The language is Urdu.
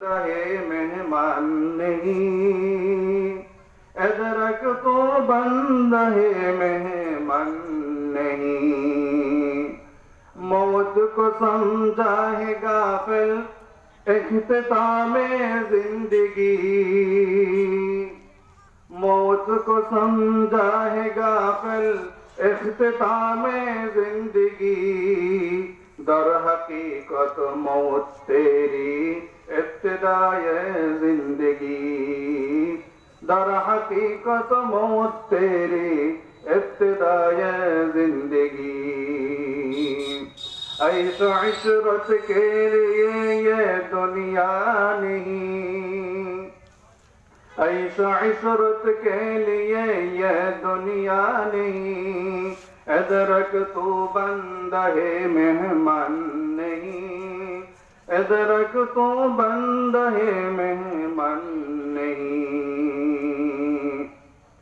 رہے مہمان نہیں، ادرک تو بند ہے مہمان نہیں، موت کو سمجھا ہے غافل اختتام زندگی، موت کو سمجھا ہے غافل اختتام زندگی، در حقیقت موت تیری ابتدائے زندگی، در حقیقت موت تیری ابتدائے زندگی، عیش و عشرت کے لیے یہ دنیا نہیں، عیش و عشرت کے لیے یہ دنیا نہیں، ادرک تو بندہ ہے مہمان نہیں، ادرک تو بندہ ہے مہمان